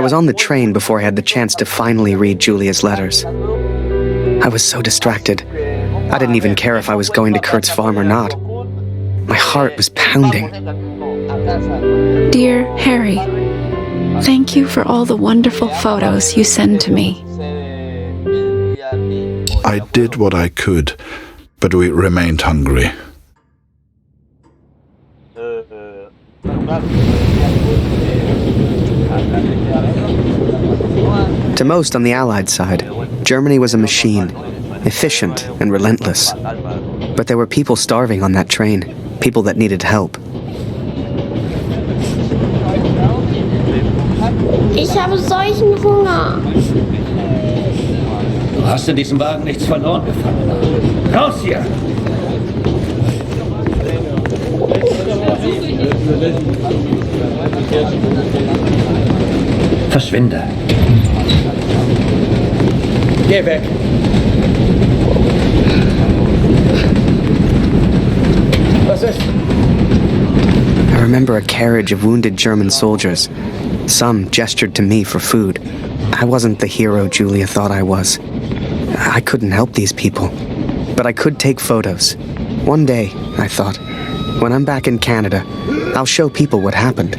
was on the train before I had the chance to finally read Julia's letters. I was so distracted. I didn't even care if I was going to Kurt's farm or not. My heart was pounding. Dear Harry, thank you for all the wonderful photos you send to me. I did what I could, but we remained hungry. To most on the Allied side, Germany was a machine, efficient and relentless. But there were people starving on that train, people that needed help. Ich habe solchen Hunger. Du hast in diesem Wagen nichts verloren, Gefangener. Raus hier! Verschwinde. Geh weg. Was ist? I remember a carriage of wounded German soldiers. Some gestured to me for food. I wasn't the hero Julia thought I was. I couldn't help these people. But I could take photos. One day, I thought, when I'm back in Canada, I'll show people what happened.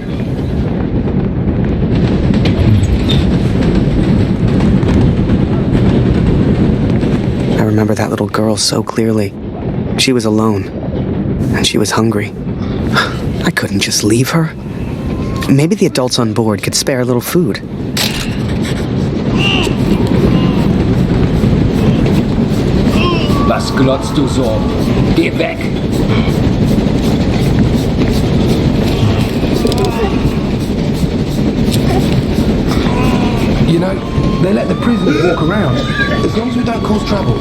I remember that little girl so clearly. She was alone, and she was hungry. I couldn't just leave her. Maybe the adults on board could spare a little food. Was glotzt du so? Geh weg! You know, they let the prisoners walk around, as long as we don't cause trouble.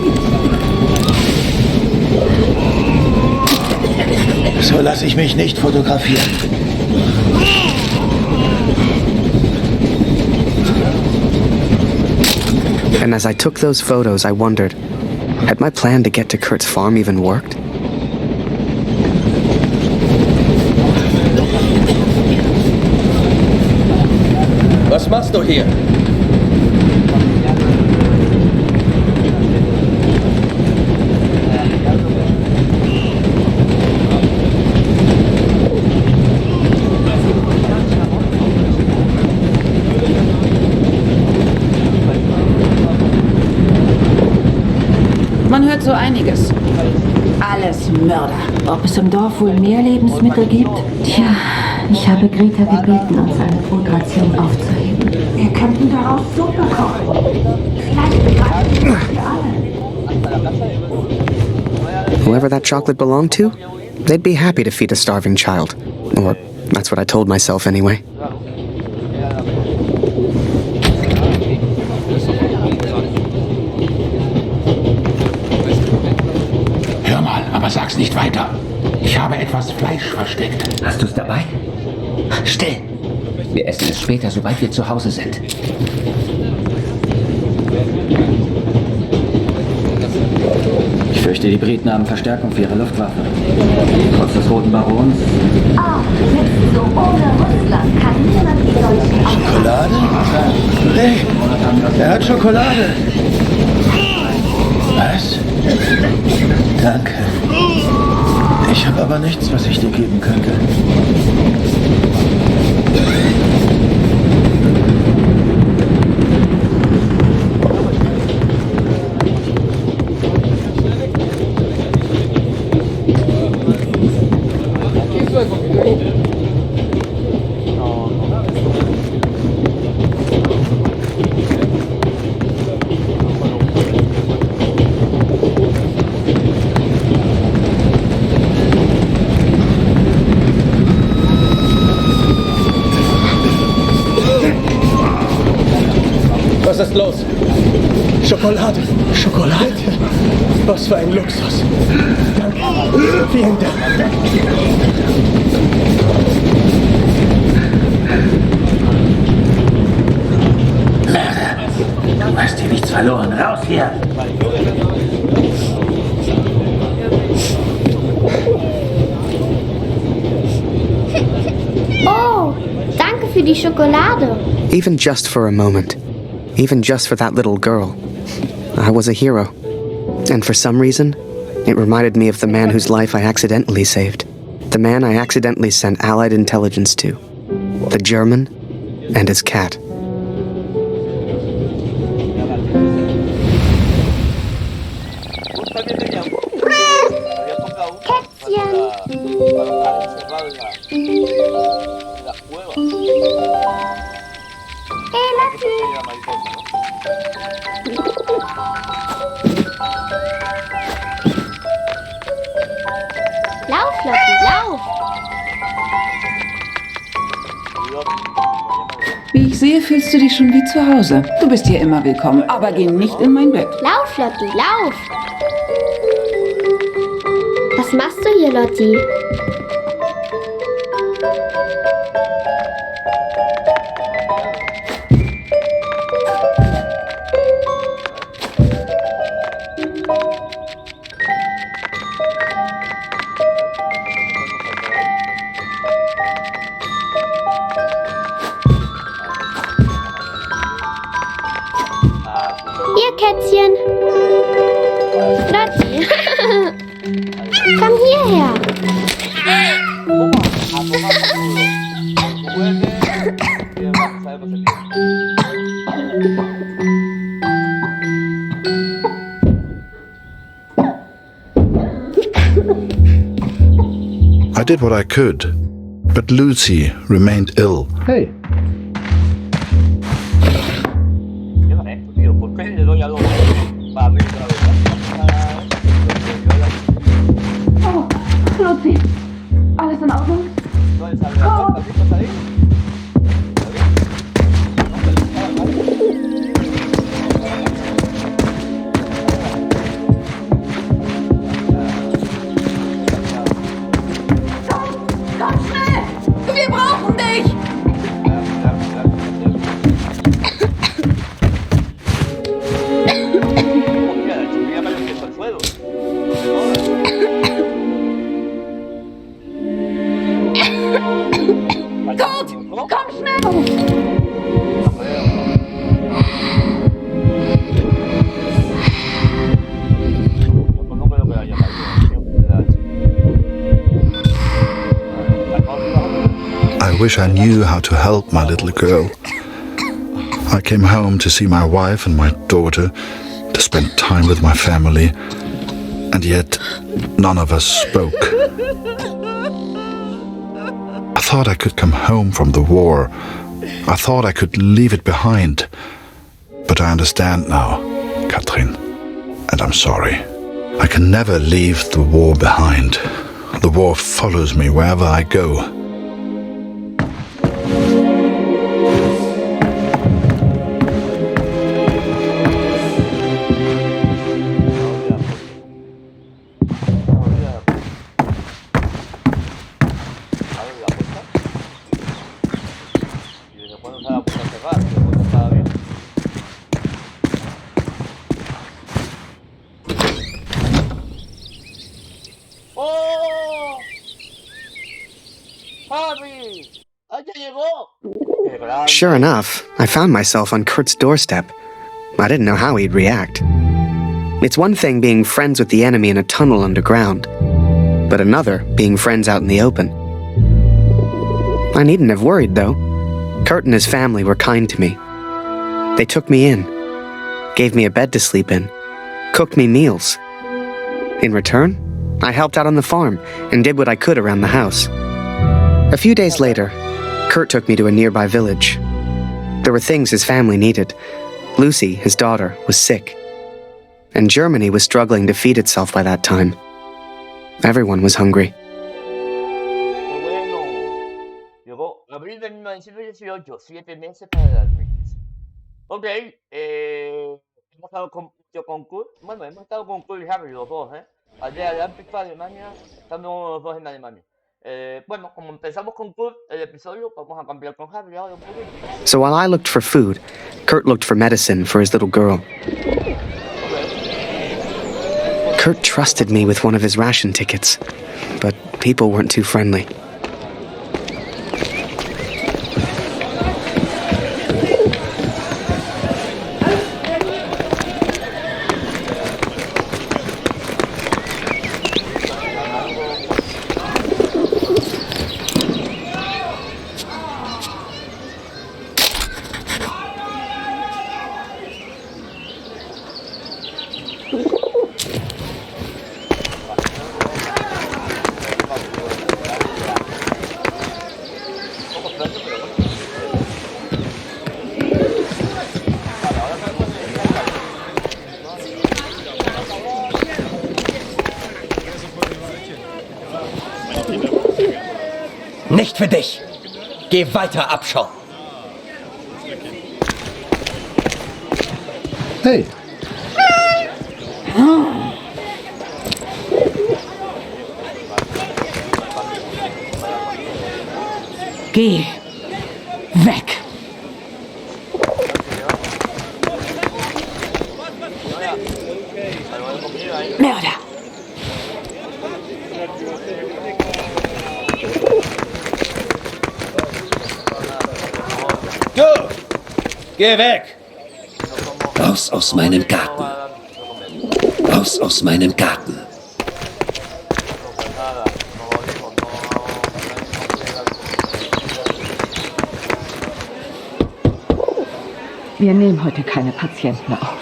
So lasse ich mich nicht fotografieren. And as I took those photos, I wondered, had my plan to get to Kurt's farm even worked? Was machst du hier? Man hört so einiges. Alles Mörder. Ob es im Dorf wohl mehr Lebensmittel gibt? Tja, ich habe Greta gebeten, uns eine Brotration aufzuheben. Wir könnten daraus Suppe kochen. Vielleicht begreifen wir alle. Whoever that chocolate belonged to, they'd be happy to feed a starving child. Or that's what I told myself anyway. Hör mal, aber sag's nicht weiter. Ich habe etwas Fleisch versteckt. Hast du's dabei? Still! Wir essen es später, sobald wir zu Hause sind. Ich fürchte, die Briten haben Verstärkung für ihre Luftwaffe. Trotz des Roten Barons. Selbst so ohne Russland kann niemand die Deutschen aufhalten. Schokolade? Hey, er hat Schokolade. Was? Danke. Ich habe aber nichts, was ich dir geben könnte. Was ist los? Schokolade. Schokolade? Was für ein Luxus. Danke. Vielen Dank. Mörder. Du hast hier nichts verloren. Raus hier. Oh, danke für die Schokolade. Even just for a moment. Even just for that little girl. I was a hero. And for some reason, it reminded me of the man whose life I accidentally saved. The man I accidentally sent Allied intelligence to. The German and his cat. Lauf, Lotti, lauf! Wie ich sehe, fühlst du dich schon wie zu Hause. Du bist hier immer willkommen, aber geh nicht in mein Bett. Lauf, Lotti, lauf! Was machst du hier, Lotti? Hier, Kätzchen. Lotti. Komm hierher. I did what I could, but Lucy remained ill. Hey. Oh, Lucy, alles in Ordnung? Komm schnell! Wir brauchen dich! Kurt, komm schnell! I wish I knew how to help my little girl. I came home to see my wife and my daughter, to spend time with my family, and yet none of us spoke. I thought I could come home from the war. I thought I could leave it behind. But I understand now, Katrin, and I'm sorry. I can never leave the war behind. The war follows me wherever I go. Sure enough, I found myself on Kurt's doorstep. I didn't know how he'd react. It's one thing being friends with the enemy in a tunnel underground, but another being friends out in the open. I needn't have worried, though. Kurt and his family were kind to me. They took me in, gave me a bed to sleep in, cooked me meals. In return, I helped out on the farm and did what I could around the house. A few days later, Kurt took me to a nearby village. There were things his family needed. Lucy, his daughter, was sick. And Germany was struggling to feed itself by that time. Everyone was hungry. Llegó abril de 1918, 7 meses para la crisis. Ok, hemos estado con Kurt. Bueno, hemos estado con Kurt y Harry, los dos, ¿eh? Allá han picado Alemania, estamos los dos en Alemania. Bueno, como empezamos con Kurt el episodio, vamos a cambiar con Harry ahora un poquito. So while I looked for food, Kurt looked for medicine for his little girl. Kurt trusted me with one of his ration tickets, but people weren't too friendly. nicht für dich. Geh weiter, Abschau. Hey, Geh weg. Mörder. Du! Geh weg! Raus aus meinem Garten. Raus aus meinem Garten. Wir nehmen heute keine Patienten auf.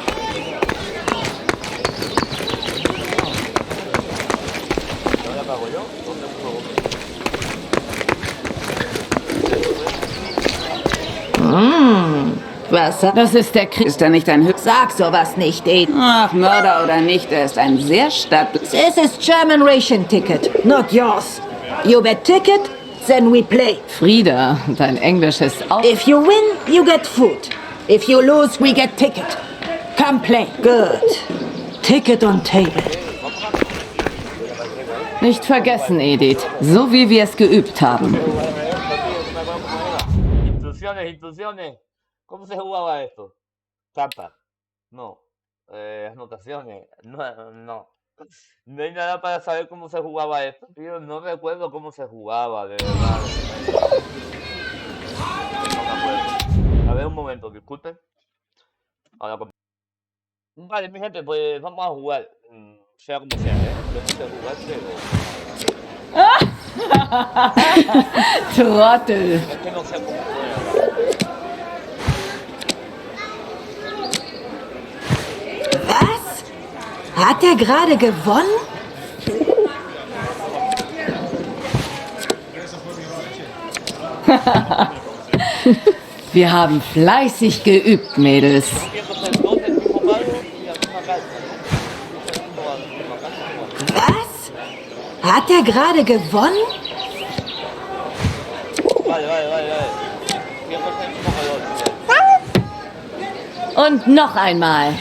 Was? Das ist der Krieg. Ist er nicht ein Sag sowas nicht, ey. Ach, Mörder oder nicht, er ist ein sehr stattliches. This is German ration ticket, not yours. You bet ticket, then we play. Frieda, dein Englisch ist auch... If you win, you get food. If you lose, we get ticket. Come play. Good. Ticket on table. Nicht vergessen, Edith. So wie wir es geübt haben. Instrucciones. ¿Cómo se jugaba esto? Trampa. No. Anotaciones. No. No hay nada para saber cómo se jugaba esto, tío. No recuerdo cómo se jugaba, de verdad. No me acuerdo. A ver, un momento, disculpen. Ahora, vale, mi gente, pues vamos a jugar. Sea como sea, ¿eh? Yo no sé jugar, pero... Trottel. Es que no sé cómo jugar. Was? Hat er gerade gewonnen? Wir haben fleißig geübt, Mädels. Was? Hat er gerade gewonnen? Und noch einmal.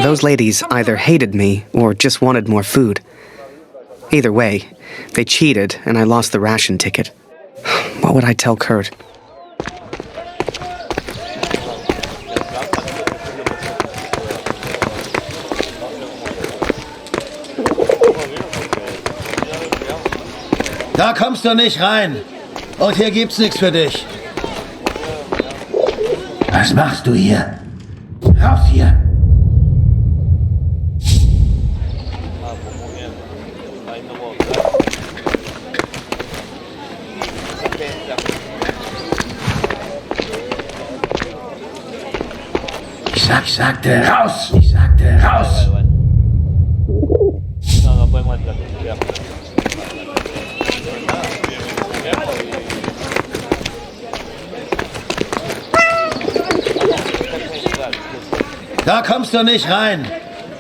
Those ladies either hated me or just wanted more food. Either way, they cheated and I lost the ration ticket. What would I tell Kurt? Da kommst du nicht rein. Und hier gibt's nichts für dich. Was machst du hier? Raus hier! Ich sagte raus! Ich sagte raus! Da kommst du nicht rein.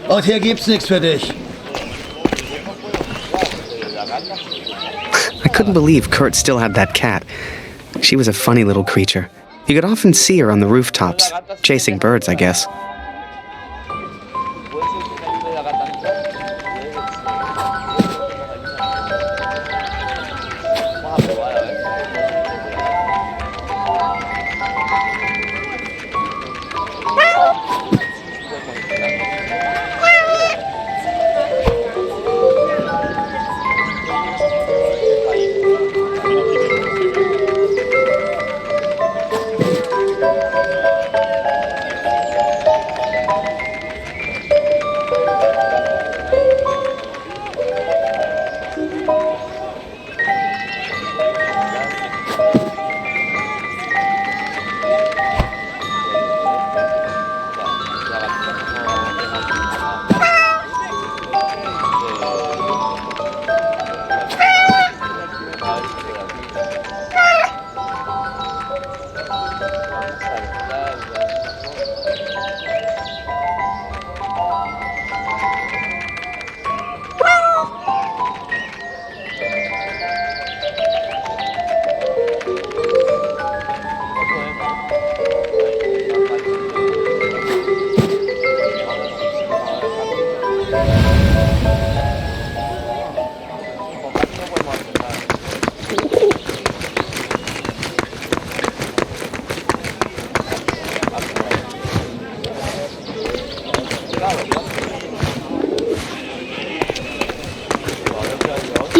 Und hier gibt's nichts für dich. I couldn't believe Kurt still had that cat. She was a funny little creature. You could often see her on the rooftops, chasing birds, I guess.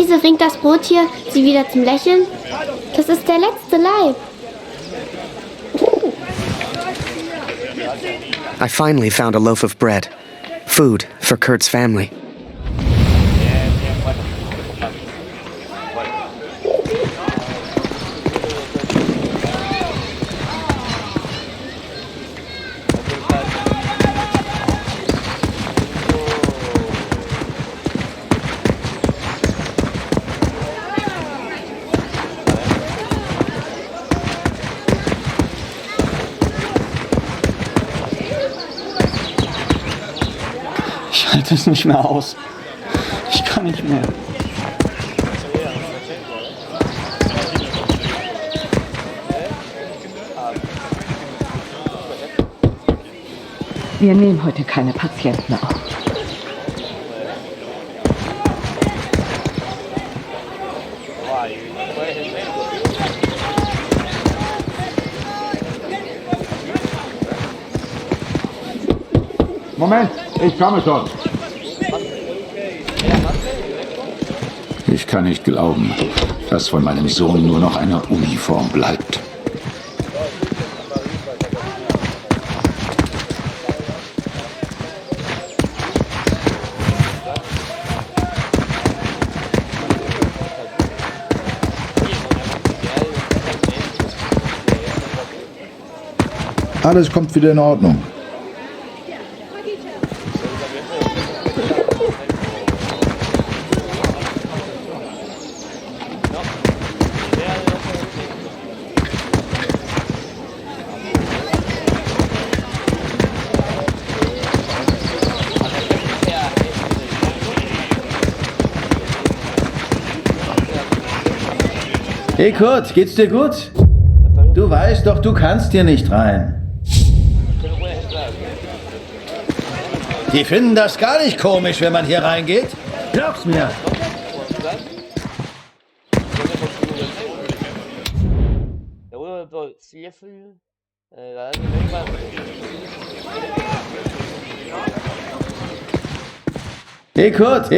Diese bringt das Brot hier, sie wieder zum Lächeln. Das ist der letzte Leib. I finally found a loaf of bread. Food for Kurt's family. Ich halte es nicht mehr aus. Ich kann nicht mehr. Wir nehmen heute keine Patienten auf. Moment, ich komme schon. Ich kann nicht glauben, dass von meinem Sohn nur noch eine Uniform bleibt. Alles kommt wieder in Ordnung. Hey Kurt, geht's dir gut? Du weißt doch, du kannst hier nicht rein. Die finden das gar nicht komisch, wenn man hier reingeht. Glaub's mir. Hey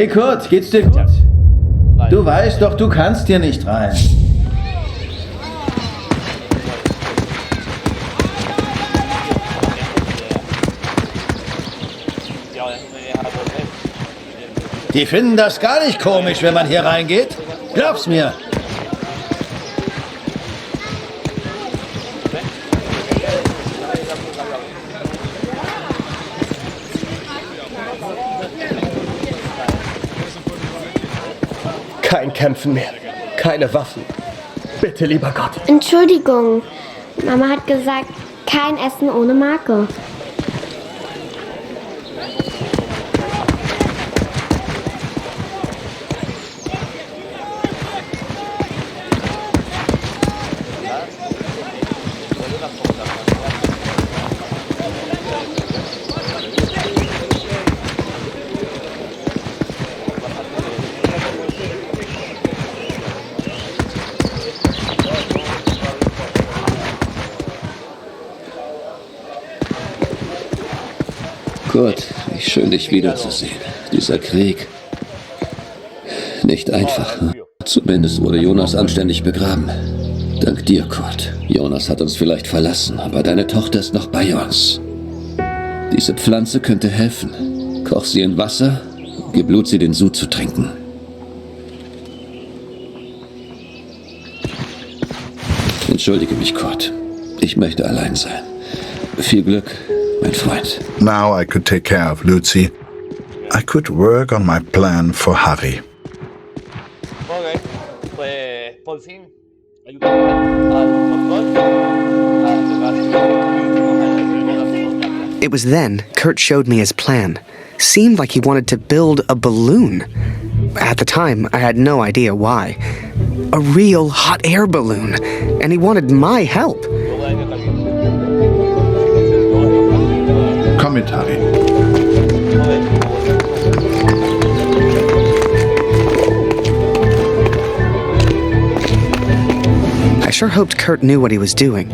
Kurt, geht's dir gut? Du weißt doch, du kannst hier nicht rein. Die finden das gar nicht komisch, wenn man hier reingeht. Glaub's mir. Kein Kämpfen mehr. Keine Waffen. Bitte, lieber Gott. Entschuldigung. Mama hat gesagt, kein Essen ohne Marke. Kurt, wie schön, dich wiederzusehen. Dieser Krieg. Nicht einfach. Hm? Zumindest wurde Jonas anständig begraben. Dank dir, Kurt. Jonas hat uns vielleicht verlassen, aber deine Tochter ist noch bei uns. Diese Pflanze könnte helfen. Koch sie in Wasser, gib Luzi den Sud zu trinken. Entschuldige mich, Kurt. Ich möchte allein sein. Viel Glück, mein Freund. Now I could take care of Lucy. I could work on my plan for Harry. Ok, pues por fin ayudamos al doctor. It was then Kurt showed me his plan. Seemed like he wanted to build a balloon. At the time, I had no idea why. A real hot air balloon. And he wanted my help. Komm mit, Harry. I sure hoped Kurt knew what he was doing.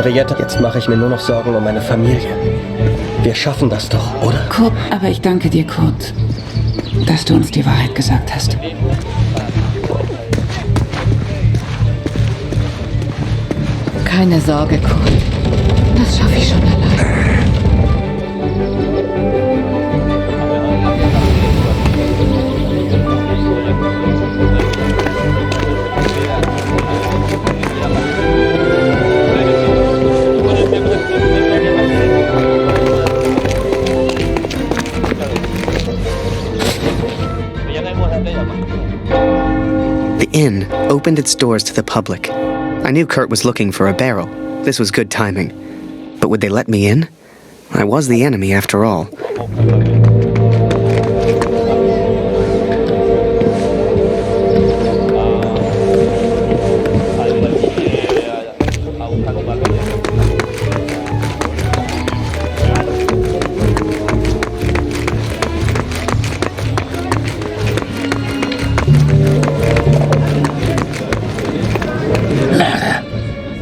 Henriette, jetzt mache ich mir nur noch Sorgen um meine Familie. Wir schaffen das doch, oder? Kurt, aber ich danke dir, Kurt, dass du uns die Wahrheit gesagt hast. Keine Sorge, Kurt. Das schaffe ich schon allein. The inn opened its doors to the public. I knew Kurt was looking for a barrel. This was good timing. But would they let me in? I was the enemy after all.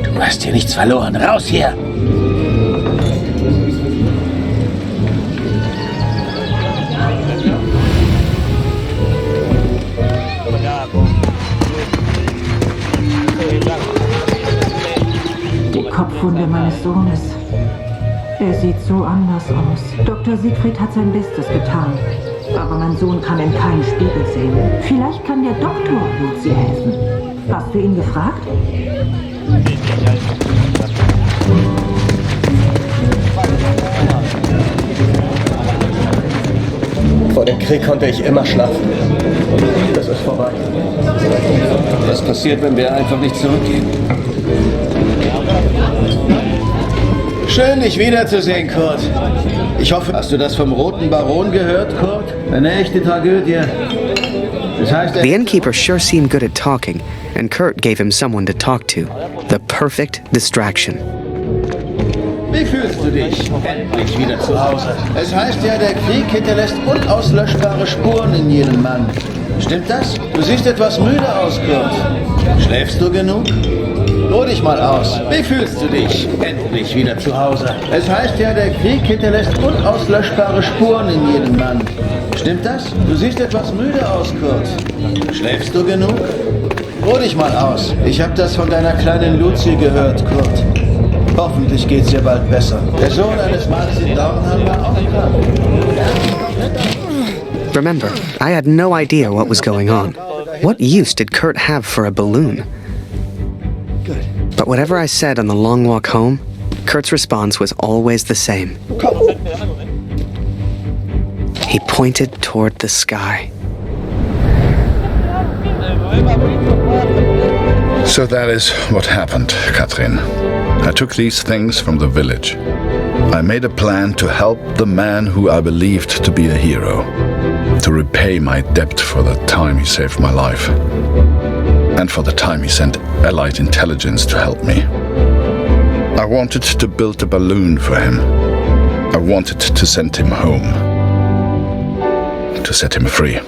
Du hast hier nichts verloren. Raus hier! Die Kopfwunde meines Sohnes. Er sieht so anders aus. Dr. Siegfried hat sein Bestes getan. Aber mein Sohn kann in keinen Spiegel sehen. Vielleicht kann der Doktor Luzi helfen. Hast du ihn gefragt? Vor dem Krieg konnte ich immer schlafen. Das ist vorbei. Was passiert, wenn wir einfach nicht zurückgehen? Schön, dich wiederzusehen, Kurt. Ich hoffe, hast du das vom Roten Baron gehört, Kurt? Eine echte Tragödie. Das heißt, The innkeeper sure seemed good at talking, and Kurt gave him someone to talk to. The perfect distraction. Wie fühlst du dich? Endlich wieder zu Hause. Es heißt ja, der Krieg hinterlässt unauslöschbare Spuren in jedem Mann. Stimmt das? Du siehst etwas müde aus, Kurt. Schläfst du genug? Ruh dich mal aus. Wie fühlst du dich? Endlich wieder zu Hause. Es heißt ja, der Krieg hinterlässt unauslöschbare Spuren in jedem Mann. Stimmt das? Du siehst etwas müde aus, Kurt. Schläfst du genug? Ruh dich mal aus. Ich habe das von deiner kleinen Luzi gehört, Kurt. Hoffentlich geht's ihr bald besser. Der Sohn eines Mannes in Dornheim war auch krank. Remember, I had no idea what was going on. What use did Kurt have for a balloon? But whatever I said on the long walk home, Kurt's response was always the same. He pointed toward the sky. So that is what happened, Katrin. I took these things from the village. I made a plan to help the man who I believed to be a hero, to repay my debt for the time he saved my life, and for the time he sent Allied intelligence to help me. I wanted to build a balloon for him. I wanted to send him home, to set him free.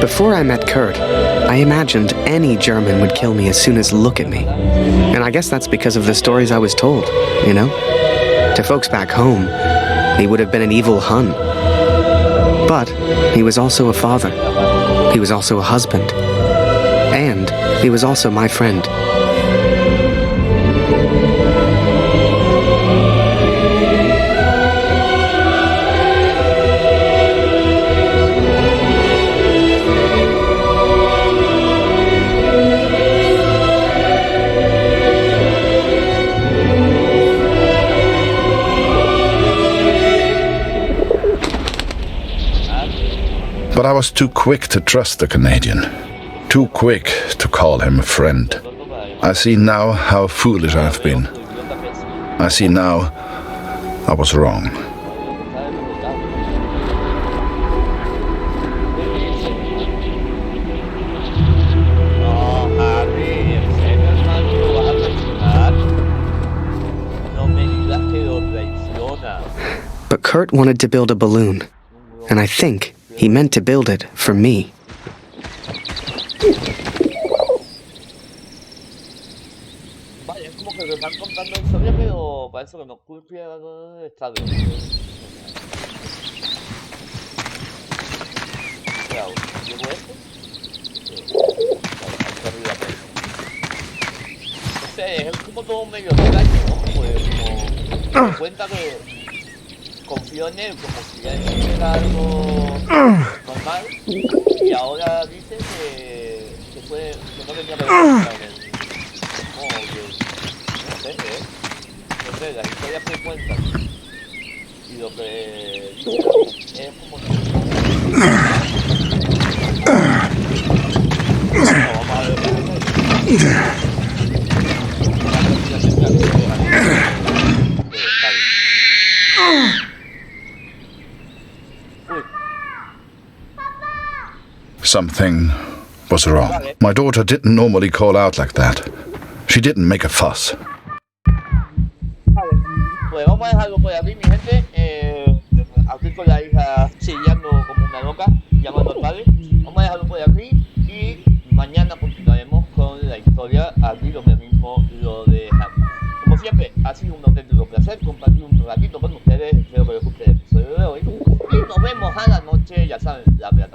Before I met Kurt, I imagined any German would kill me as soon as look at me. And I guess that's because of the stories I was told, you know? To folks back home, he would have been an evil Hun. But he was also a father. He was also a husband. And he was also my friend. But I was too quick to trust the Canadian. Too quick to call him a friend. I see now how foolish I've been. I see now I was wrong. But Kurt wanted to build a balloon, and I think he meant to build it for me. Vale, es como que me están contando historia, pero parece que no culpia está bien. Claro, llevo esto. No sé, es como todo medio extraño, ¿no? Pues como me cuenta que confío en él como si ya era algo normal y ahora dice que no tenía vergüenza en él. No, que no sé, no sé, las historias que cuentan y lo que dice es como no, vamos a ver Something was wrong. My daughter didn't normally call out like that. She didn't make a fuss. Vale, pues vamos a dejarlo por aquí, mi gente. Aquí con la hija chillando como una loca, llamando al padre. Vamos a dejarlo por aquí y mañana continuaremos con la historia. Aquí lo mismo lo dejamos. Como siempre, ha sido un auténtico placer compartir un ratito con ustedes. Espero que les guste el episodio de hoy. Y nos vemos a la noche, ya saben, la verdad.